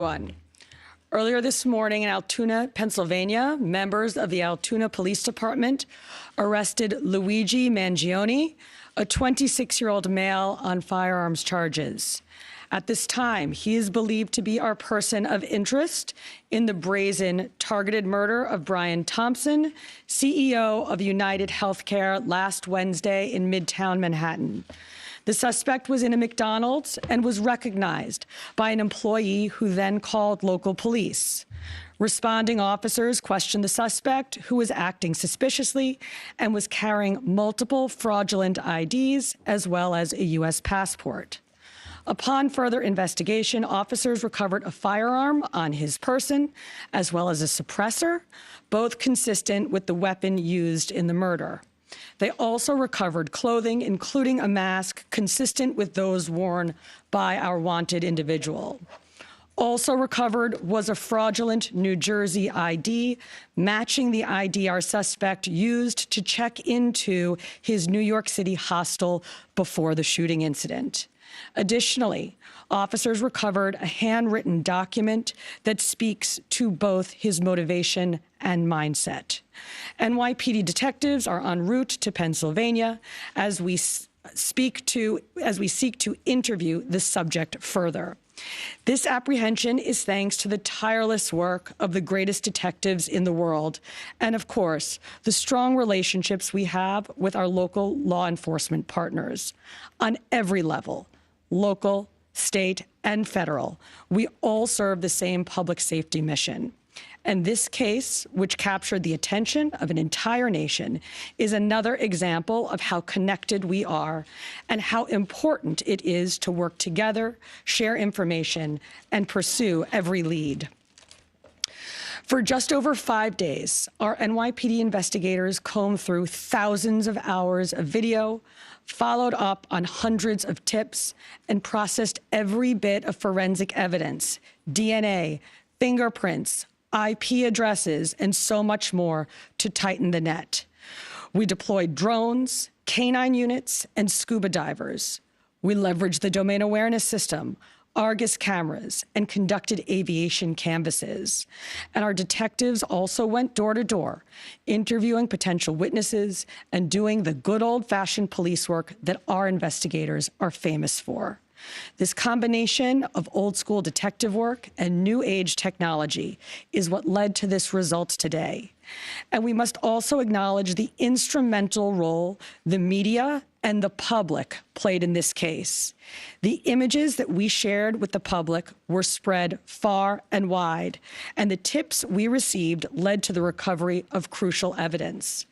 One. Earlier this morning in Altoona, Pennsylvania, members of the Altoona Police Department arrested Luigi Mangione, a 26-year-old male, on firearms charges. At this time, he is believed to be our person of interest in the brazen targeted murder of Brian Thompson, CEO of UnitedHealthcare, last Wednesday in Midtown Manhattan. The suspect was in a McDonald's and was recognized by an employee who then called local police. Responding officers questioned the suspect, who was acting suspiciously and was carrying multiple fraudulent IDs as well as a U.S. passport. Upon further investigation, officers recovered a firearm on his person as well as a suppressor, both consistent with the weapon used in the murder. They also recovered clothing, including a mask consistent with those worn by our wanted individual. Also recovered was a fraudulent New Jersey ID, matching the ID our suspect used to check into his New York City hostel before the shooting incident. Additionally, officers recovered a handwritten document that speaks to both his motivation and mindset. NYPD detectives are en route to Pennsylvania as we seek to interview the subject further. This apprehension is thanks to the tireless work of the greatest detectives in the world, and of course, the strong relationships we have with our local law enforcement partners. On every level, local, state, and federal, we all serve the same public safety mission. And this case, which captured the attention of an entire nation, is another example of how connected we are and how important it is to work together, share information, and pursue every lead. For just over 5 days, our NYPD investigators combed through thousands of hours of video, followed up on hundreds of tips, and processed every bit of forensic evidence, DNA, fingerprints, IP addresses, and so much more to tighten the net. We deployed drones, canine units, and scuba divers. We leveraged the domain awareness system, Argus cameras, and conducted aviation canvasses. And our detectives also went door to door, interviewing potential witnesses and doing the good old-fashioned police work that our investigators are famous for. This combination of old-school detective work and new-age technology is what led to this result today. And we must also acknowledge the instrumental role the media and the public played in this case. The images that we shared with the public were spread far and wide, and the tips we received led to the recovery of crucial evidence.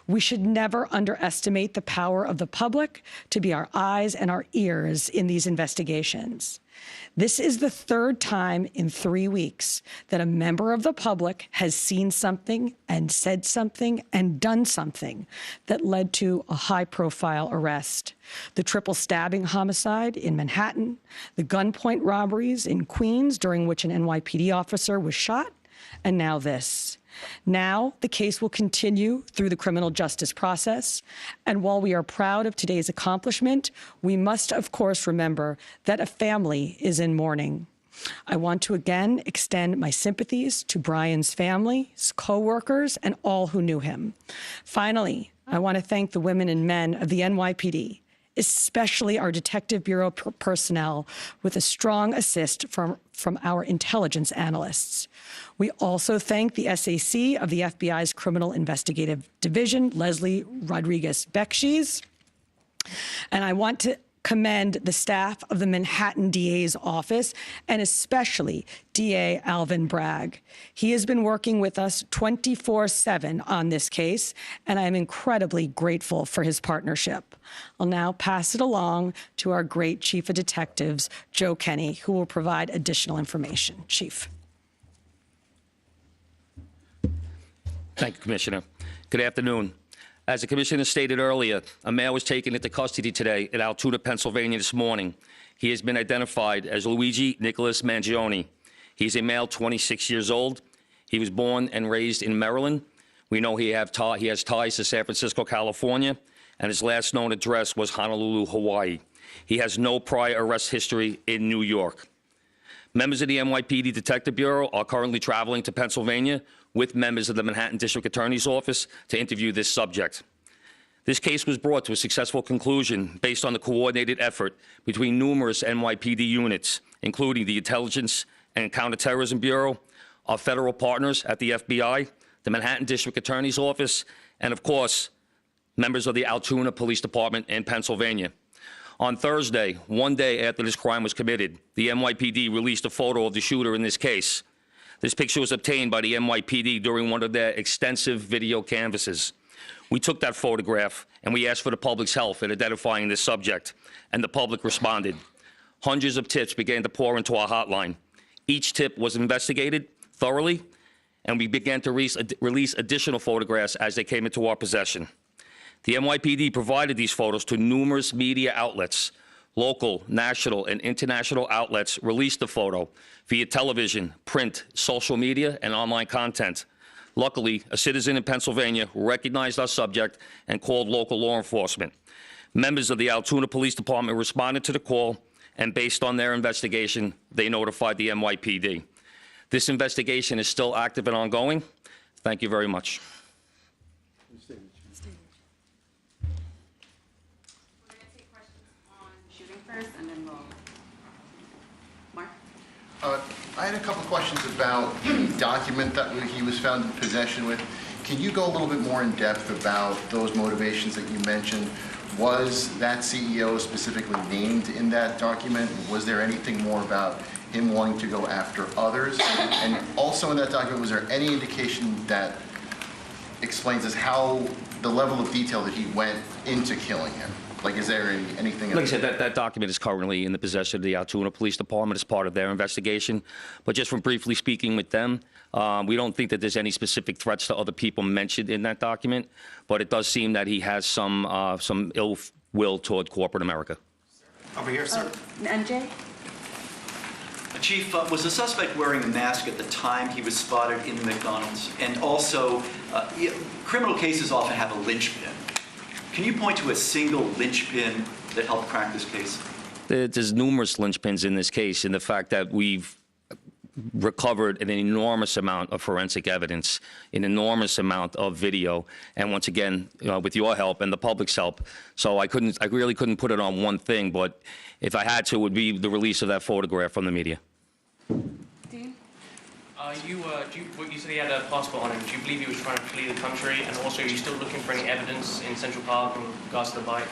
We should never underestimate the power of the public to be our eyes and our ears in these investigations. This is the third time in 3 weeks that a member of the public has seen something and said something and done something that led to a high-profile arrest. The triple stabbing homicide in Manhattan, the gunpoint robberies in Queens during which an NYPD officer was shot, and now this. Now, the case will continue through the criminal justice process, and while we are proud of today's accomplishment, we must, of course, remember that a family is in mourning. I want to again extend my sympathies to Brian's family, his co-workers, and all who knew him. Finally, I want to thank the women and men of the NYPD, especially our Detective Bureau personnel, with a strong assist from our intelligence analysts. We also thank the SAC of the FBI's Criminal Investigative Division, Leslie Rodriguez-Bekshies. And I want to commend the staff of the Manhattan DA's office, and especially DA Alvin Bragg. He has been working with us 24/7 on this case, and I am incredibly grateful for his partnership. I'll now pass it along to our great Chief of Detectives, Joe Kenny, who will provide additional information. Chief. Thank you, Commissioner. Good afternoon. As the Commissioner stated earlier, a male was taken into custody today in Altoona, Pennsylvania this morning. He has been identified as Luigi Nicholas Mangione. He's a male, 26 years old. He was born and raised in Maryland. We know he has ties to San Francisco, California, and his last known address was Honolulu, Hawaii. He has no prior arrest history in New York. Members of the NYPD Detective Bureau are currently traveling to Pennsylvania with members of the Manhattan District Attorney's Office to interview this subject. This case was brought to a successful conclusion based on the coordinated effort between numerous NYPD units, including the Intelligence and Counterterrorism Bureau, our federal partners at the FBI, the Manhattan District Attorney's Office, and of course, members of the Altoona Police Department in Pennsylvania. On Thursday, one day after this crime was committed, the NYPD released a photo of the shooter in this case. This picture was obtained by the NYPD during one of their extensive video canvasses. We took that photograph and we asked for the public's help in identifying this subject, and the public responded. Hundreds of tips began to pour into our hotline. Each tip was investigated thoroughly, and we began to release additional photographs as they came into our possession. The NYPD provided these photos to numerous media outlets. Local, national, and international outlets released the photo via television, print, social media, and online content. Luckily, a citizen in Pennsylvania recognized our subject and called local law enforcement. Members of the Altoona Police Department responded to the call, and based on their investigation, they notified the NYPD. This investigation is still active and ongoing. Thank you very much. And then we'll... Mark? I had a couple questions about the document that he was found in possession with. Can you go a little bit more in depth about those motivations that you mentioned? Was that CEO specifically named in that document? Was there anything more about him wanting to go after others? And also in that document, was there any indication that explains us how the level of detail that he went into killing him? Like, is there anything? Like I said, that document is currently in the possession of the Altoona Police Department as part of their investigation. But just from briefly speaking with them, we don't think that there's any specific threats to other people mentioned in that document. But it does seem that he has some ill will toward corporate America. Over here, sir. NJ? Chief, was the suspect wearing a mask at the time he was spotted in the McDonald's? And also, criminal cases often have a linchpin. Can you point to a single linchpin that helped crack this case? There's numerous linchpins in this case, in the fact that we've recovered an enormous amount of forensic evidence, an enormous amount of video, and once again, with your help and the public's help. So I really couldn't put it on one thing, but if I had to, it would be the release of that photograph from the media. Dean? You said he had a passport on him. Do you believe he was trying to flee the country? And also, are you still looking for any evidence in Central Park in regards to the bike?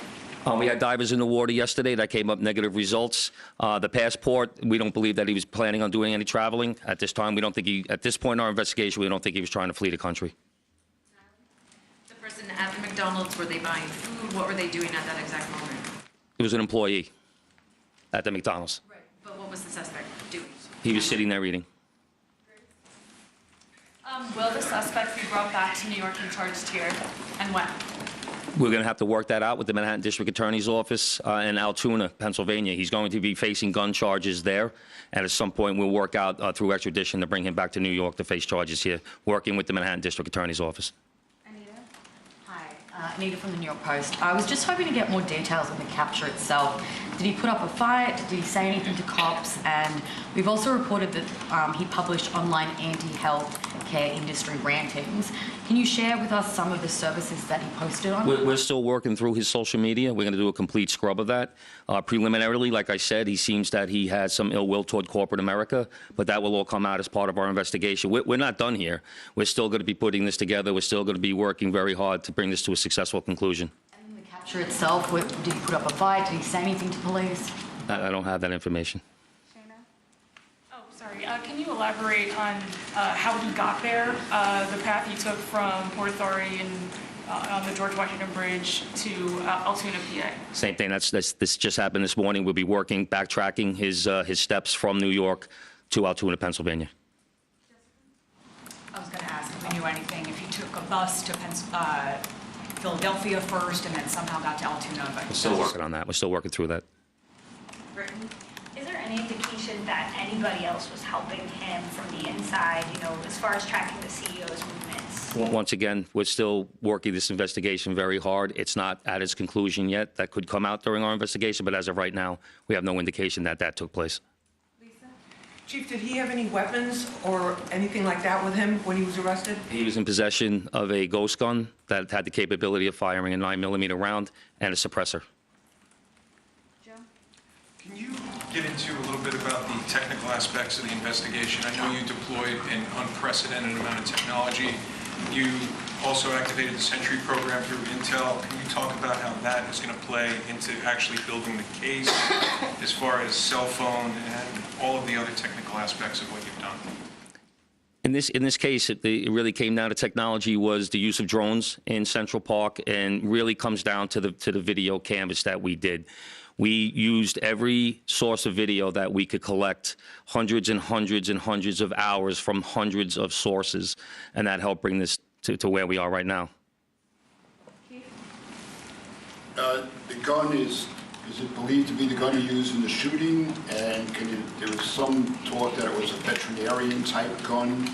We had divers in the water yesterday. That came up negative results. The passport, we don't believe that he was planning on doing any traveling at this time. We don't think at this point in our investigation, we don't think he was trying to flee the country. The person at the McDonald's, were they buying food? What were they doing at that exact moment? He was an employee at the McDonald's. Right. But what was the suspect doing? He was sitting there eating. Will the suspect be brought back to New York and charged here, and when? We're going to have to work that out with the Manhattan District Attorney's Office in Altoona, Pennsylvania. He's going to be facing gun charges there, and at some point we'll work out through extradition to bring him back to New York to face charges here, working with the Manhattan District Attorney's Office. Anita? Hi, Anita from the New York Post. I was just hoping to get more details on the capture itself. Did he put up a fight? Did he say anything to cops? And we've also reported that he published online anti-healthcare industry rantings. Can you share with us some of the services that he posted on? We're still working through his social media. We're going to do a complete scrub of that. Preliminarily, like I said, he seems that he has some ill will toward corporate America, but that will all come out as part of our investigation. We're not done here. We're still going to be putting this together. We're still going to be working very hard to bring this to a successful conclusion. And the capture itself, did he put up a fight? Did he say anything to police? I don't have that information. Oh, sorry. Can you elaborate on how he got there, the path he took from Port Authority and on the George Washington Bridge to Altoona, PA? Same thing. This just happened this morning. We'll be working, backtracking his steps from New York to Altoona, Pennsylvania. I was going to ask if we knew anything, if he took a bus to Philadelphia first and then somehow got to Altoona. But We're still working on that. We're still working through that. Britain. Is there any indication that anybody else was helping him from the inside, as far as tracking the CEO's movements? Once again, we're still working this investigation very hard. It's not at its conclusion yet. That could come out during our investigation, but as of right now, we have no indication that that took place. Lisa? Chief, did he have any weapons or anything like that with him when he was arrested? He was in possession of a ghost gun that had the capability of firing a 9mm round and a suppressor. Joe? Can you get into a little bit about the technical aspects of the investigation? I know you deployed an unprecedented amount of technology. You also activated the Sentry program through Intel. Can you talk about how that is going to play into actually building the case as far as cell phone and all of the other technical aspects of what you've done? In this case, it really came down to technology was the use of drones in Central Park, and really comes down to the video canvas that we did. We used every source of video that we could collect, hundreds and hundreds and hundreds of hours from hundreds of sources, and that helped bring this to where we are right now. The gun is it believed to be the gun he used in the shooting? And there was some talk that it was a veterinarian type gun.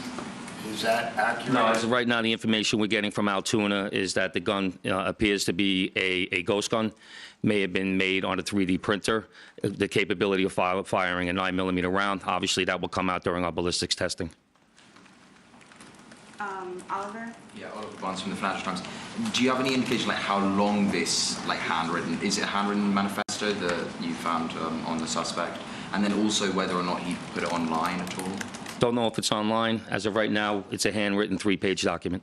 Is that accurate? No, as of right now, the information we're getting from Altoona is that the gun appears to be a ghost gun, may have been made on a 3D printer, the capability of firing a 9mm round. Obviously, that will come out during our ballistics testing. Oliver? Yeah, Oliver Barnes from the Financial Times. Do you have any indication like how long this handwritten, is it a handwritten manifesto that you found on the suspect? And then also whether or not he put it online at all? Don't know if it's online. As of right now, it's a handwritten 3-page document.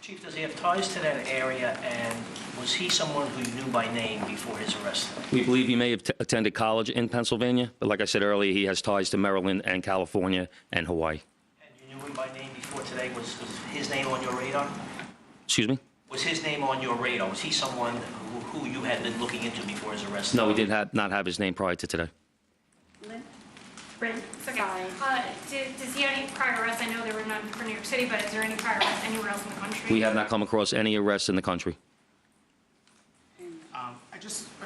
Chief, does he have ties to that area, and was he someone who you knew by name before his arrest? We believe he may have attended college in Pennsylvania, but like I said earlier, he has ties to Maryland and California and Hawaii. And you knew him by name before today. Was his name on your radar? Excuse me? Was his name on your radar? Was he someone who you had been looking into before his arrest? No, we did not have his name prior to today. Brent? Okay. Sorry. Does he have any prior arrests? I know there were none for New York City, but is there any prior arrests anywhere else in the country? We have not come across any arrests in the country.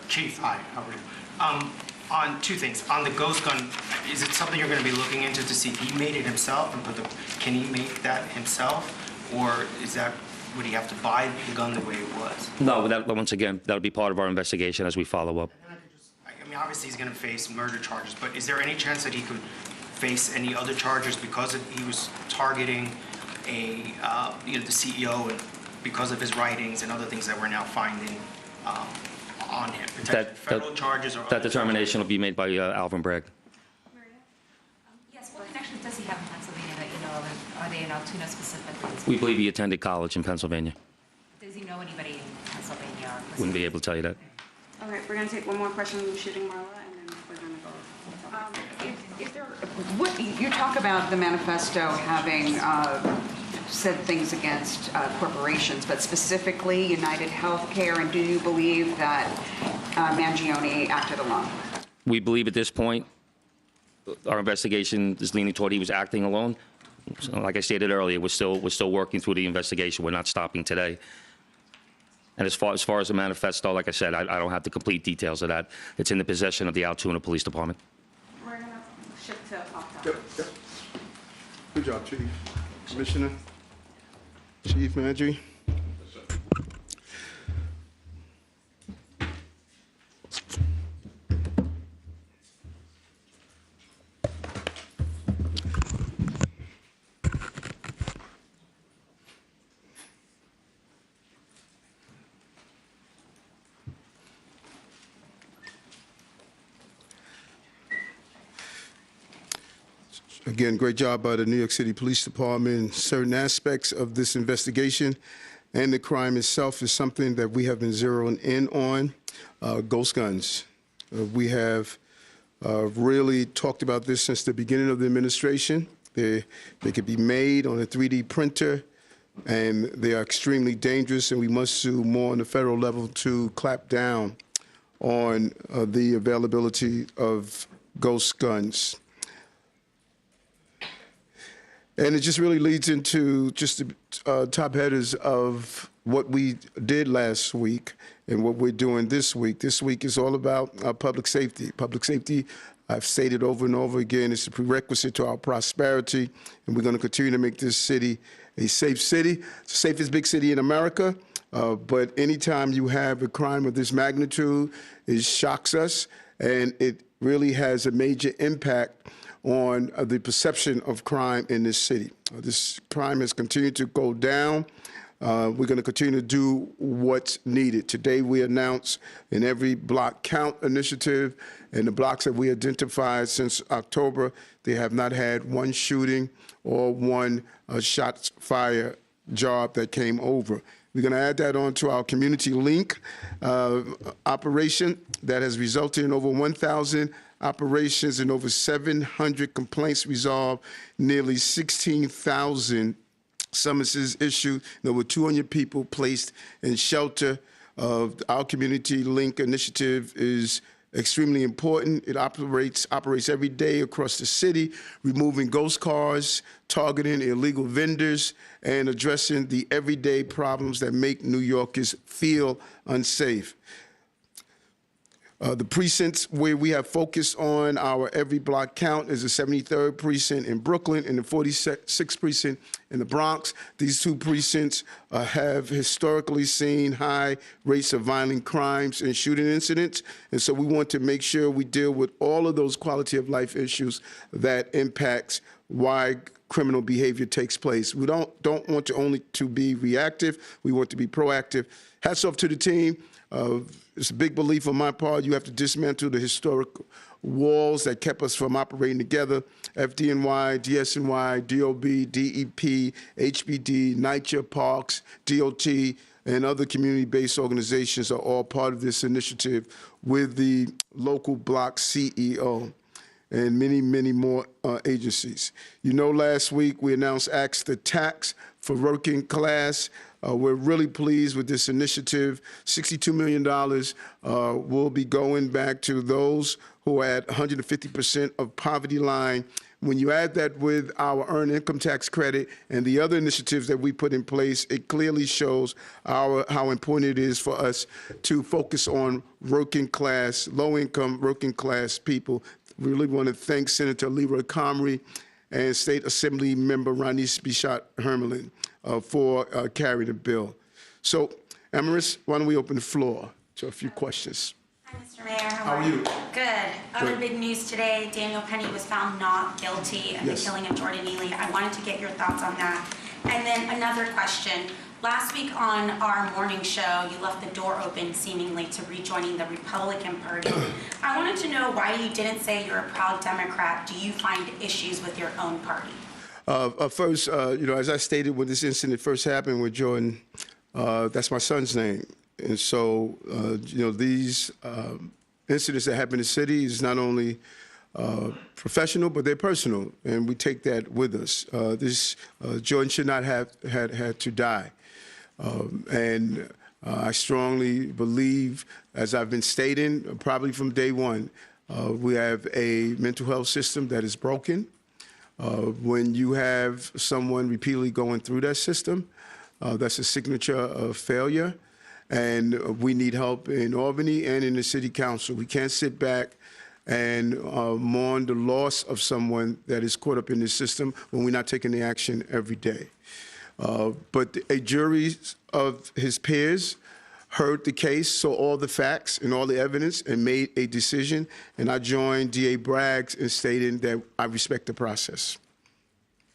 Chief, hi, how are you? On two things. On the ghost gun, is it something you're going to be looking into to see if he made it himself and can he make that himself? Or would he have to buy the gun the way it was? No, once again, that'll be part of our investigation as we follow up. I mean, obviously he's going to face murder charges, but is there any chance that he could face any other charges because he was targeting the CEO and because of his writings and other things that we're now finding on him? Federal charges or that determination will be made by Alvin Bragg. Yes, what connections does he have in Pennsylvania that you know of? And are they in Altoona specifically? We believe he attended college in Pennsylvania. Does he know anybody in Pennsylvania? Wouldn't be able to tell you that. All right, we're going to take one more question from Shooting Marla, and then we're going to go. You talk about the manifesto having said things against corporations, but specifically UnitedHealthcare, and do you believe that Mangione acted alone? We believe at this point, our investigation is leaning toward he was acting alone. So, like I stated earlier, we're still working through the investigation. We're not stopping today. And as far as the manifesto, like I said, I don't have the complete details of that. It's in the possession of the Altoona Police Department. We're going to shift to off Yep. Good job, Chief. Commissioner, Chief Manager. Again, great job by the New York City Police Department. Certain aspects of this investigation and the crime itself is something that we have been zeroing in on. Ghost guns. We have really talked about this since the beginning of the administration. They could be made on a 3D printer, and they are extremely dangerous, and we must do more on the federal level to clamp down on the availability of ghost guns. And it just really leads into just the top headers of what we did last week and what we're doing this week. This week is all about public safety. Public safety, I've stated over and over again, is a prerequisite to our prosperity, and we're going to continue to make this city a safe city. It's the safest big city in America, but anytime you have a crime of this magnitude, it shocks us, and it really has a major impact on the perception of crime in this city. This crime has continued to go down. We're going to continue to do what's needed. Today, we announced an Every Block Count initiative, and the blocks that we identified since October, they have not had one shooting or one shots fired job that came over. We're going to add that on to our community link operation that has resulted in over 1,000 operations and over 700 complaints resolved, nearly 16,000 summonses issued, and over 200 people placed in shelter. Our community link initiative is extremely important. It operates every day across the city, removing ghost cars, targeting illegal vendors, and addressing the everyday problems that make New Yorkers feel unsafe. The precincts where we have focused on our Every Block Count is the 73rd precinct in Brooklyn and the 46th precinct in the Bronx. These two precincts have historically seen high rates of violent crimes and shooting incidents, and so we want to make sure we deal with all of those quality of life issues that impacts why criminal behavior takes place. We don't want to only to be reactive, we want to be proactive. Hats off to the team. It's a big belief on my part. You have to dismantle the historic walls that kept us from operating together. FDNY, DSNY, DOB, DEP, HBD, NYCHA, Parks, DOT, and other community-based organizations are all part of this initiative with the local block CEO and many, many more agencies. You know, last week we announced Axe the Tax for working class. We're really pleased with this initiative. $62 million will be going back to those who are at 150% of poverty line. When you add that with our earned income tax credit and the other initiatives that we put in place, it clearly shows how important it is for us to focus on working class, low-income working class people. We really want to thank Senator Leroy Comrie and State Assembly Member Ronise Bichat-Hermelin for carrying the bill. So, Amaris, why don't we open the floor to a few questions? Hi, Mr. Mayor. How are you? Good. Other Good. big news today, Daniel Penny was found not guilty of the killing of Jordan Neely. I wanted to get your thoughts on that. And then another question. Last week on our morning show, you left the door open seemingly to rejoining the Republican Party. I wanted to know why you didn't say you're a proud Democrat. Do you find issues with your own party? First, as I stated when this incident first happened with Jordan, that's my son's name. And so, these incidents that happen in the city is not only professional, but they're personal, and we take that with us. Jordan should not have had to die. I strongly believe, as I've been stating, probably from day one, we have a mental health system that is broken. When you have someone repeatedly going through that system, that's a signature of failure. And we need help in Albany and in the city council. We can't sit back and mourn the loss of someone that is caught up in this system when we're not taking the action every day. But a jury of his peers heard the case, saw all the facts and all the evidence, and made a decision. And I joined DA Braggs in stating that I respect the process.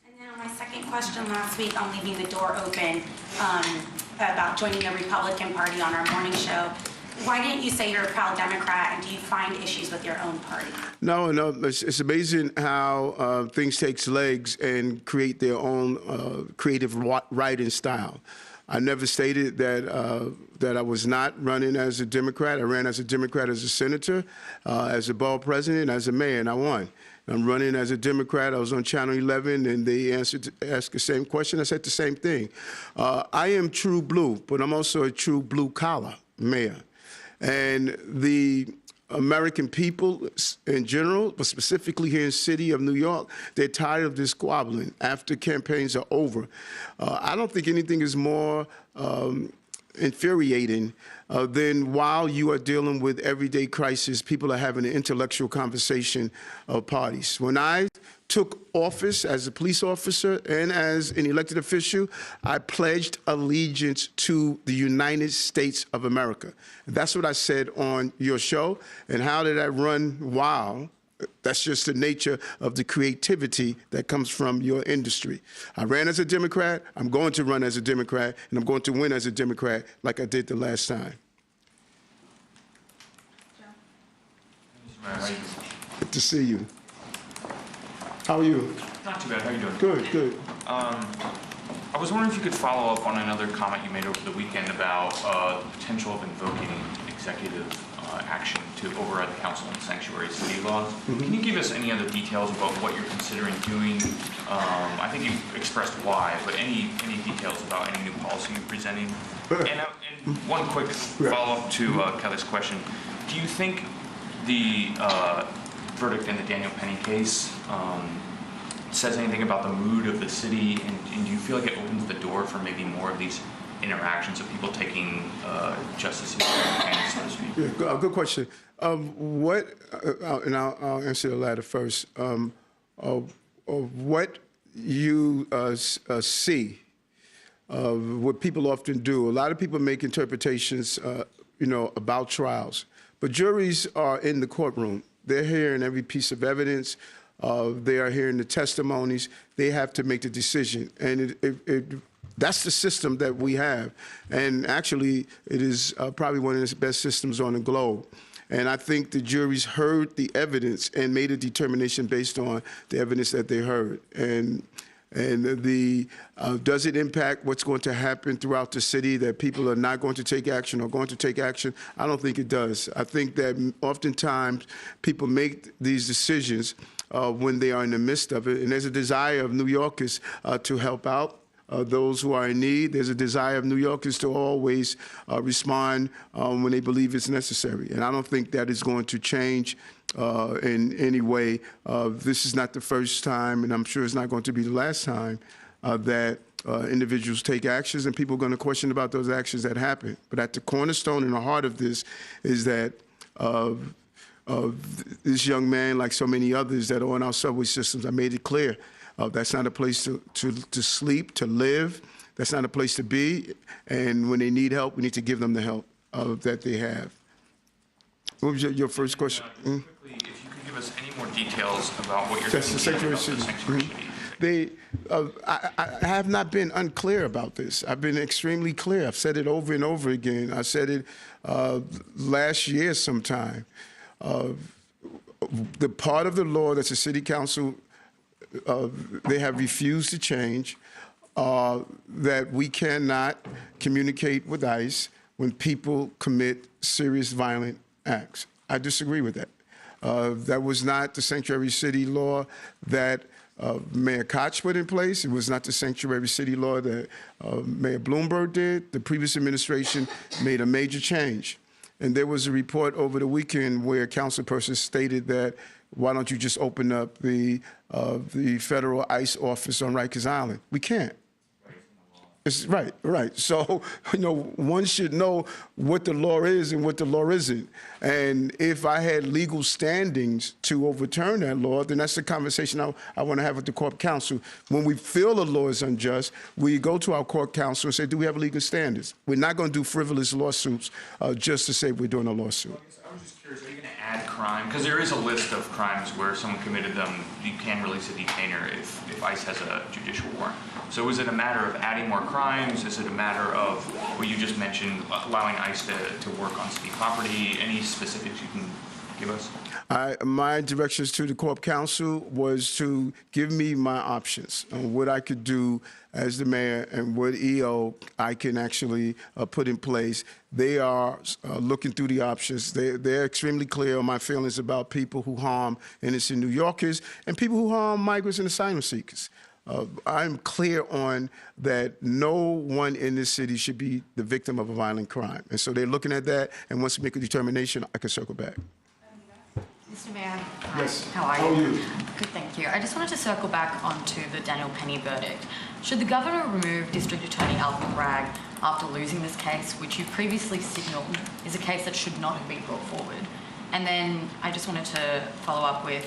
And then on my second question last week on leaving the door open about joining the Republican Party on our morning show, why didn't you say you're a proud Democrat, and do you find issues with your own party? No, it's amazing how things take legs and create their own creative writing style. I never stated that I was not running as a Democrat. I ran as a Democrat as a senator, as a borough president, as a mayor, and I won. I'm running as a Democrat. I was on Channel 11, and they asked the same question. I said the same thing. I am true blue, but I'm also a true blue-collar mayor. And the American people in general, but specifically here in the city of New York, they're tired of this squabbling after campaigns are over. I don't think anything is more infuriating than while you are dealing with everyday crisis, people are having an intellectual conversation of parties. When I took office as a police officer and as an elected official, I pledged allegiance to the United States of America. That's what I said on your show. And how did I run wild That's just the nature of the creativity that comes from your industry. I ran as a Democrat, I'm going to run as a Democrat, and I'm going to win as a Democrat like I did the last time. Good to see you. How are you? Not too bad. How are you doing? Good, good. I was wondering if you could follow up on another comment you made over the weekend about the potential of invoking executive action to override the council on sanctuary city laws. Can you give us any other details about what you're considering doing? I think you've expressed why, but any details about any new policy you're presenting? And one quick follow-up to Kelly's question. Do you think the verdict in the Daniel Penny case says anything about the mood of the city, and do you feel like it opens the door for maybe more of these interactions of people taking justice into their hands, so to speak? Yeah, good question. And I'll answer the latter first. What you see, what people often do, a lot of people make interpretations, about trials, but juries are in the courtroom. They're hearing every piece of evidence. They are hearing the testimonies. They have to make the decision. And that's the system that we have. And actually, it is probably one of the best systems on the globe. And I think the juries heard the evidence and made a determination based on the evidence that they heard. And does it impact what's going to happen throughout the city, that people are not going to take action or going to take action? I don't think it does. I think that oftentimes people make these decisions when they are in the midst of it. And there's a desire of New Yorkers to help out those who are in need. There's a desire of New Yorkers to always respond when they believe it's necessary. And I don't think that is going to change in any way. This is not the first time, and I'm sure it's not going to be the last time, that individuals take actions, and people are going to question about those actions that happen. But at the cornerstone and the heart of this is that this young man, like so many others that are on our subway systems, I made it clear. That's not a place to sleep, to live. That's not a place to be. And when they need help, we need to give them the help that they have. What was your first question? Quickly, if you could give us any more details about what you're thinking sanctuary about city. the sanctuary city. I have not been unclear about this. I've been extremely clear. I've said it over and over again. I said it last year sometime. The part of the law that the city council they have refused to change, that we cannot communicate with ICE when people commit serious violent acts. I disagree with that. That was not the sanctuary city law that Mayor Koch put in place. It was not the sanctuary city law that Mayor Bloomberg did. The previous administration made a major change. And there was a report over the weekend where a councilperson stated that, why don't you just open up the federal ICE office on Rikers Island? We can't. It's right. So, one should know what the law is and what the law isn't. And if I had legal standings to overturn that law, then that's the conversation I want to have with the court counsel. When we feel the law is unjust, we go to our court counsel and say, do we have legal standards? We're not going to do frivolous lawsuits just to say we're doing a lawsuit. I was just curious, are you going to add crime? Because there is a list of crimes where someone committed them. You can release a detainer if ICE has a judicial warrant. So is it a matter of adding more crimes? Is it a matter of what you just mentioned, allowing ICE to work on city property? Any specifics you can give us? My directions to the Corp Council was to give me my options on what I could do as the mayor and what EO I can actually put in place. They are looking through the options. They're extremely clear on my feelings about people who harm innocent New Yorkers and people who harm migrants and asylum seekers. I'm clear on that no one in this city should be the victim of a violent crime. And so they're looking at that, and once we make a determination, I can circle back. Mr. Mayor. Yes. How are you? Good, thank you. I just wanted to circle back onto the Daniel Penny verdict. Should the governor remove District Attorney Alvin Bragg after losing this case, which you previously signalled is a case that should not have been brought forward? And then I just wanted to follow up with,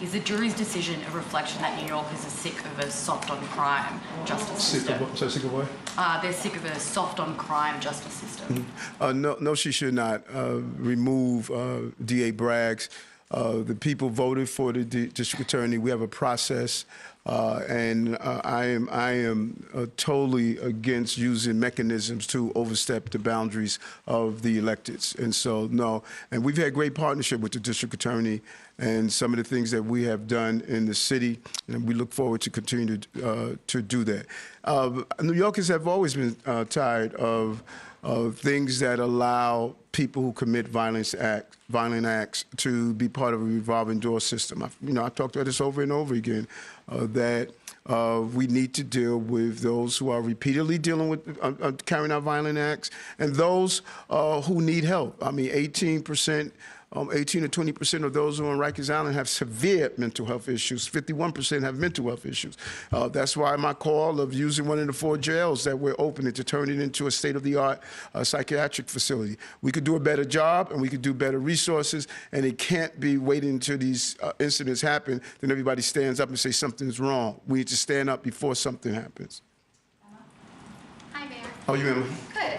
is the jury's decision a reflection that New Yorkers are sick of a soft-on-crime justice system? Sick of what? They're sick of a soft-on-crime justice system. No, she should not remove D.A. Bragg's The people voted for the district attorney. We have a process, and I am totally against using mechanisms to overstep the boundaries of the electeds. And so, no. And we've had great partnership with the district attorney and some of the things that we have done in the city, and we look forward to continue to do that. New Yorkers have always been tired of things that allow people who commit violent acts to be part of a revolving door system. I've talked about this over and over again, that we need to deal with those who are repeatedly dealing with carrying out violent acts and those who need help. I mean, 18 to 20% of those who are on Rikers Island have severe mental health issues. 51% have mental health issues. That's why my call of using one of the 4 jails that we're opening to turn it into a state-of-the-art psychiatric facility. We could do a better job, and we could do better resources, and it can't be waiting until these incidents happen, then everybody stands up and says something's wrong. We need to stand up before something happens. Hi, Mayor. Oh, you Emma? Good.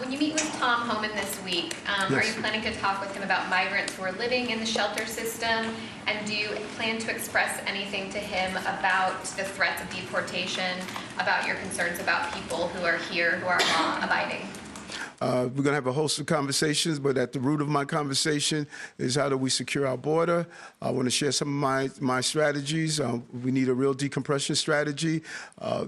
When you meet with Tom Homan this week, are you planning to talk with him about migrants who are living in the shelter system? And do you plan to express anything to him about the threats of deportation, about your concerns about people who are here who are law-abiding? We're going to have a host of conversations, but at the root of my conversation is how do we secure our border. I want to share some of my strategies. We need a real decompression strategy.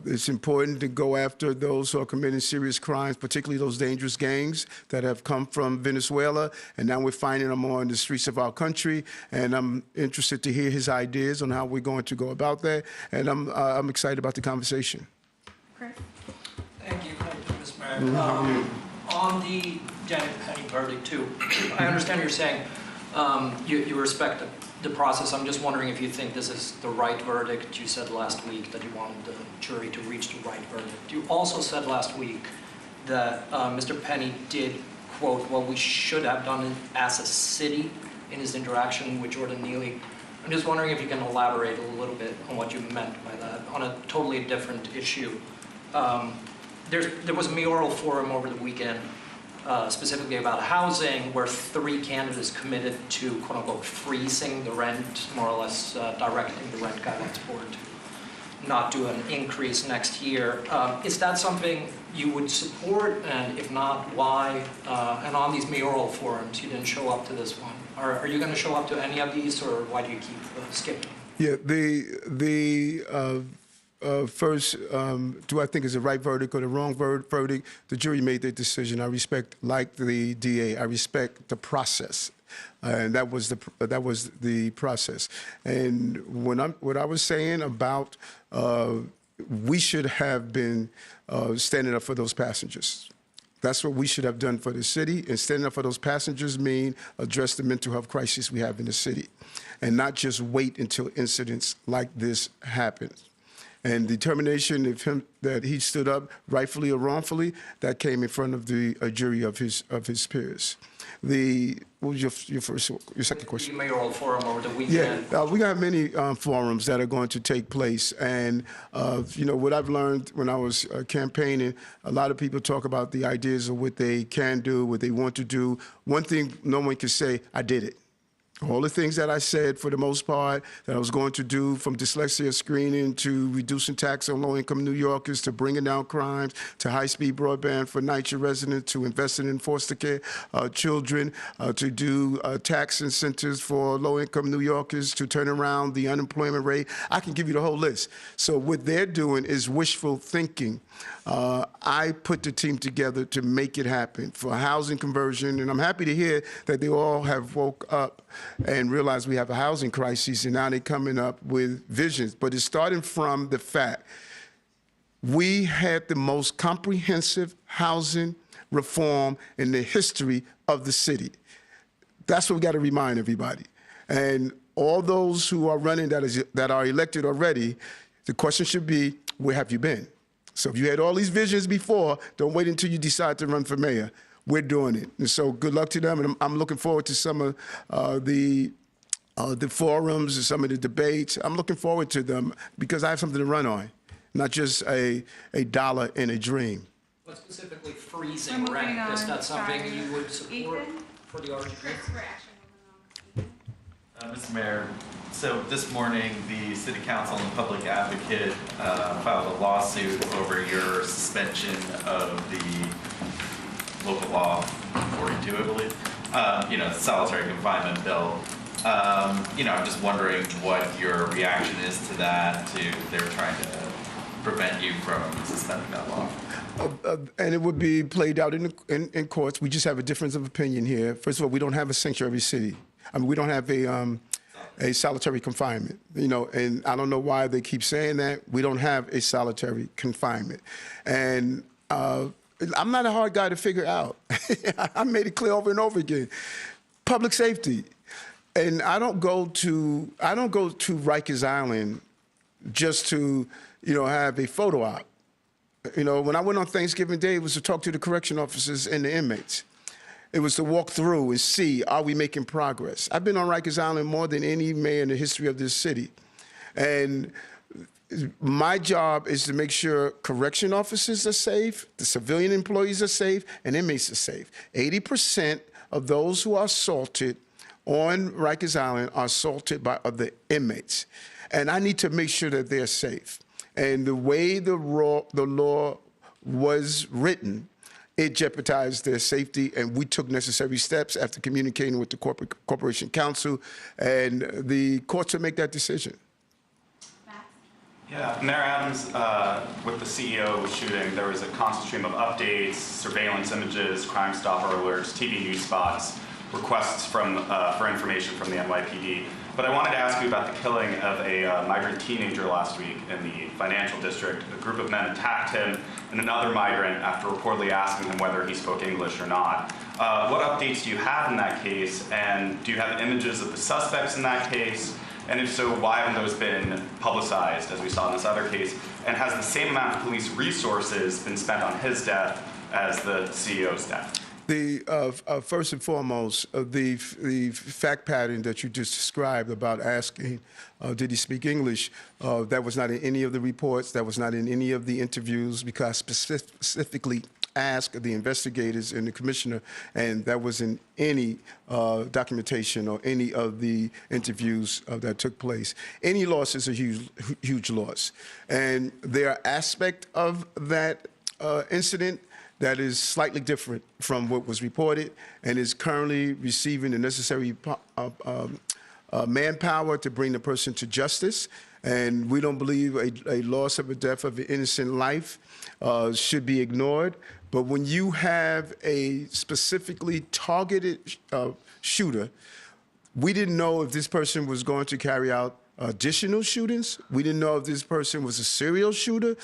It's important to go after those who are committing serious crimes, particularly those dangerous gangs that have come from Venezuela, and now we're finding them on the streets of our country, and I'm interested to hear his ideas on how we're going to go about that, and I'm excited about the conversation. Thank you, Ms. Mayor. On the Janet Penny verdict, too, I understand you're saying you respect the process. I'm just wondering if you think this is the right verdict. You said last week that you wanted the jury to reach the right verdict. You also said last week that Mr. Penny did, quote, what we should have done as a city in his interaction with Jordan Neely. I'm just wondering if you can elaborate a little bit on what you meant by that on a totally different issue. There was a mayoral forum over the weekend, specifically about housing, where 3 candidates committed to, quote unquote, freezing the rent, more or less directing the rent guidelines board to not do an increase next year. Is that something you would support? And if not, why? And on these mayoral forums, you didn't show up to this one. Are you going to show up to any of these, or why do you keep skipping? Yeah, first, do I think it's the right verdict or the wrong verdict? The jury made their decision. I respect, like the DA, I respect the process. And that was the process. And what I was saying about we should have been standing up for those passengers. That's what we should have done for the city. And standing up for those passengers mean address the mental health crisis we have in the city, and not just wait until incidents like this happen. And determination of him that he stood up, rightfully or wrongfully, that came in front of the jury of his peers. What was your second question? The mayoral forum over the weekend. Yeah, we got many forums that are going to take place, and what I've learned when I was campaigning, a lot of people talk about the ideas of what they can do, what they want to do. One thing no one can say, I did it. All the things that I said, for the most part, that I was going to do, from dyslexia screening to reducing tax on low-income New Yorkers to bringing down crimes to high-speed broadband for NYCHA residents to investing in foster care children to do tax incentives for low-income New Yorkers to turn around the unemployment rate. I can give you the whole list. So what they're doing is wishful thinking. I put the team together to make it happen for housing conversion, and I'm happy to hear that they all have woke up and realized we have a housing crisis, and now they're coming up with visions. But it's starting from the fact we had the most comprehensive housing reform in the history of the city. That's what we got to remind everybody. And all those who are running that are elected already, the question should be, where have you been? So if you had all these visions before, don't wait until you decide to run for mayor. We're doing it. And so good luck to them. And I'm looking forward to some of the forums and some of the debates. I'm looking forward to them because I have something to run on, not just a dollar in a dream. But specifically freezing rent, is that something you would support for the RGP? Mr. Mayor, so this morning, the City Council and the Public Advocate filed a lawsuit over your suspension of the local law 42, I believe, solitary confinement bill. I'm just wondering what your reaction is to that, they're trying to prevent you from suspending that law. And it would be played out in courts. We just have a difference of opinion here. First of all, we don't have a sanctuary city. I mean, we don't have a solitary confinement, and I don't know why they keep saying that. We don't have a solitary confinement. And I'm not a hard guy to figure out. I made it clear over and over again. Public safety. And I don't go to Rikers Island just to, have a photo op. When I went on Thanksgiving Day, it was to talk to the correction officers and the inmates. It was to walk through and see, are we making progress? I've been on Rikers Island more than any mayor in the history of this city. And my job is to make sure correction officers are safe, the civilian employees are safe, and inmates are safe. 80% of those who are assaulted on Rikers Island are assaulted by other inmates. And I need to make sure that they're safe. And the way the law was written, it jeopardized their safety, and we took necessary steps after communicating with the Corporation Council and the courts to make that decision. Yeah, Mayor Adams, with the CEO shooting, there was a constant stream of updates, surveillance images, Crime Stopper alerts, TV news spots, requests for information from the NYPD. But I wanted to ask you about the killing of a migrant teenager last week in the financial district. A group of men attacked him and another migrant after reportedly asking him whether he spoke English or not. What updates do you have in that case? And do you have images of the suspects in that case? And if so, why haven't those been publicized, as we saw in this other case? And has the same amount of police resources been spent on his death as the CEO's death? First and foremost, the fact pattern that you just described about asking, did he speak English, that was not in any of the reports, that was not in any of the interviews, because I specifically asked the investigators and the commissioner, and that was in any documentation or any of the interviews that took place. Any loss is a huge loss. And there are aspects of that incident that is slightly different from what was reported and is currently receiving the necessary manpower to bring the person to justice. And we don't believe a loss of a death of an innocent life should be ignored. But when you have a specifically targeted shooter, we didn't know if this person was going to carry out additional shootings. We didn't know if this person was a serial shooter.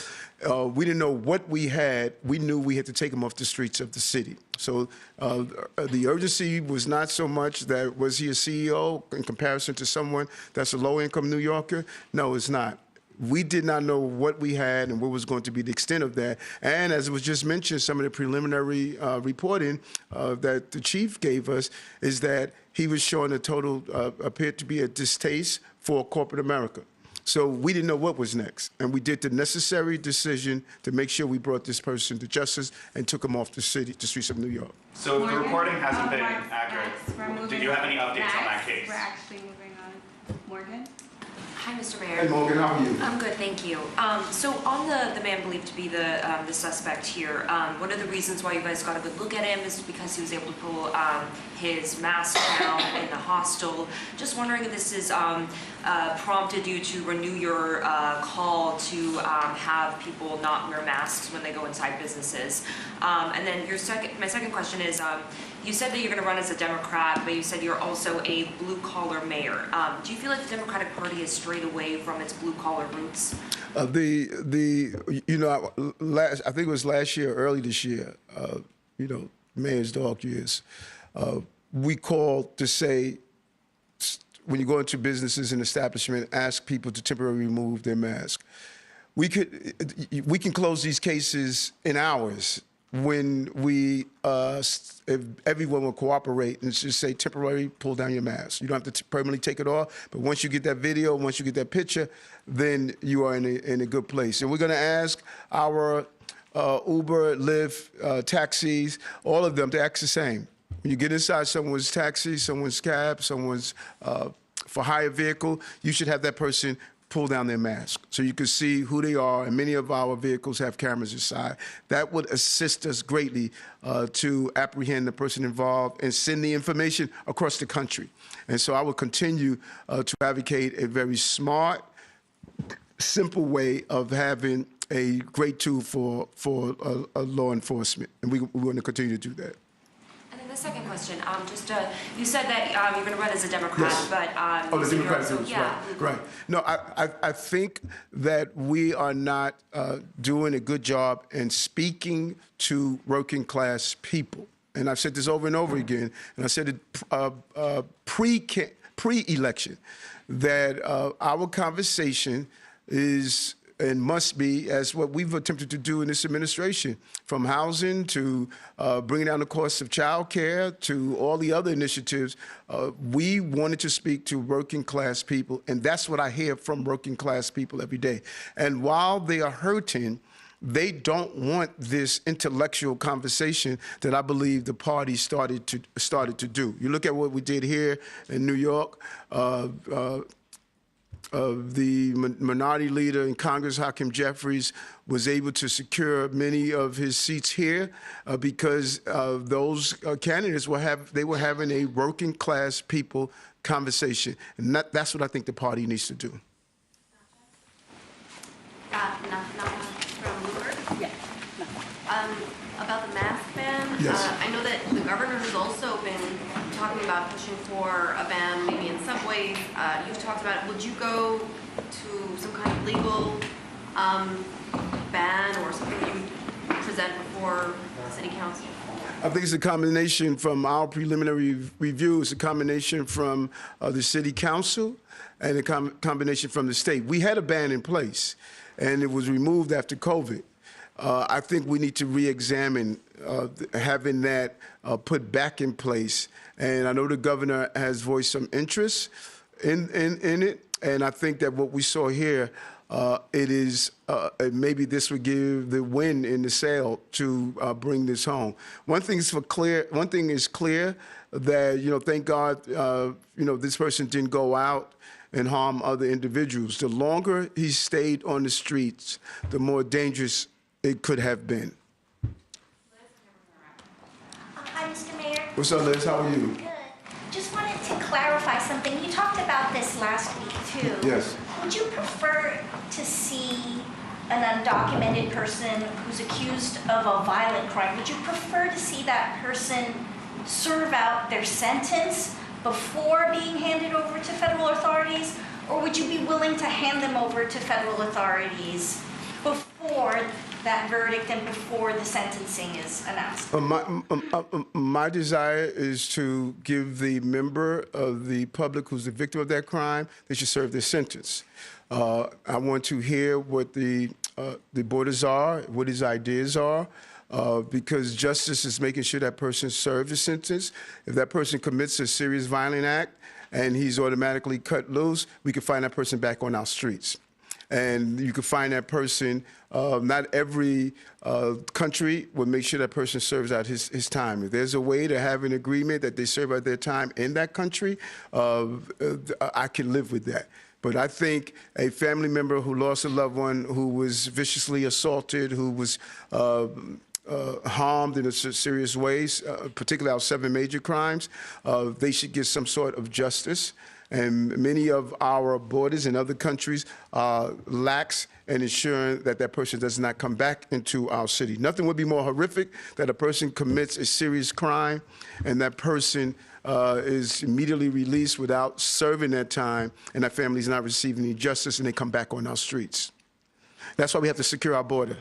We didn't know what we had. We knew we had to take him off the streets of the city. So the urgency was not so much that was he a CEO in comparison to someone that's a low-income New Yorker. No, it's not. We did not know what we had and what was going to be the extent of that. And as it was just mentioned, some of the preliminary reporting that the chief gave us is that he was showing a total, appeared to be a distaste for corporate America. So we didn't know what was next. And we did the necessary decision to make sure we brought this person to justice and took him off the streets of New York. So the reporting hasn't been accurate. Do you have any updates on that case? We're actually moving on. Morgan? Hi, Mr. Mayor. Hey, Morgan, how are you? I'm good, thank you. So on the man believed to be the suspect here, one of the reasons why you guys got a good look at him is because he was able to pull his mask down in the hostel. Just wondering if this is prompted you to renew your call to have people not wear masks when they go inside businesses. And then my second question is, you said that you're going to run as a Democrat, but you said you're also a blue-collar mayor. Do you feel like the Democratic Party has strayed away from its blue-collar roots? I think it was last year, early this year, mayor's dog years, we called to say, when you go into businesses and establishments, ask people to temporarily remove their mask. We can close these cases in hours when if everyone will cooperate and just say temporarily pull down your mask. You don't have to permanently take it off, but once you get that video, once you get that picture, then you are in a good place. And we're going to ask our Uber, Lyft, taxis, all of them to act the same. When you get inside someone's taxi, someone's cab, someone's hire vehicle, you should have that person pull down their mask so you can see who they are, and many of our vehicles have cameras inside. That would assist us greatly to apprehend the person involved and send the information across the country. And so I will continue to advocate a very smart, simple way of having a great tool for law enforcement, and we're going to continue to do that. And then the second question, you said that you're going to run as a Democrat, Yes. but Oh, the Democratic also, groups, yeah. right. No, I think that we are not doing a good job in speaking to working class people. And I've said this over and over again, and I said it pre-election, that our conversation is and must be, as what we've attempted to do in this administration, from housing to bringing down the cost of child care to all the other initiatives. We wanted to speak to working class people, and that's what I hear from working class people every day. And while they are hurting, they don't want this intellectual conversation that I believe the party started to do. You look at what we did here in New York. The minority leader in Congress, Hakeem Jeffries, was able to secure many of his seats here because those candidates were having a working class people conversation, and that's what I think the party needs to do. About the mask ban, Yes. I know that the governor has also been talking about pushing for a ban maybe in subways. You've talked about it. Would you go to some kind of legal ban or something that you would present before the city council? I think it's a combination from our preliminary review. It's a combination from the city council and a combination from the state. We had a ban in place, and it was removed after COVID. I think we need to re-examine having that put back in place. And I know the governor has voiced some interest in it. And I think that what we saw here, it is maybe this would give the wind in the sail to bring this home. One thing is clear that, thank God, this person didn't go out and harm other individuals. The longer he stayed on the streets, the more dangerous it could have been. Hi, Mr. Mayor. What's up, Liz? How are you? Good. Just wanted to clarify something. You talked about this last week, too. Yes. Would you prefer to see an undocumented person who's accused of a violent crime? Would you prefer to see that person serve out their sentence before being handed over to federal authorities? Or would you be willing to hand them over to federal authorities before that verdict and before the sentencing is announced? My desire is to give the member of the public who's the victim of that crime, they should serve their sentence. I want to hear what the borders are, what his ideas are, because justice is making sure that person serves his sentence. If that person commits a serious violent act and he's automatically cut loose, we can find that person back on our streets. And you can find that person, not every country will make sure that person serves out his time. If there's a way to have an agreement that they serve out their time in that country, I can live with that. But I think a family member who lost a loved one, who was viciously assaulted, who was harmed in serious ways, particularly our 7 major crimes, they should get some sort of justice. And many of our borders in other countries lax in ensuring that that person does not come back into our city. Nothing would be more horrific that a person commits a serious crime and that person is immediately released without serving that time, and that family is not receiving any justice, and they come back on our streets. That's why we have to secure our border.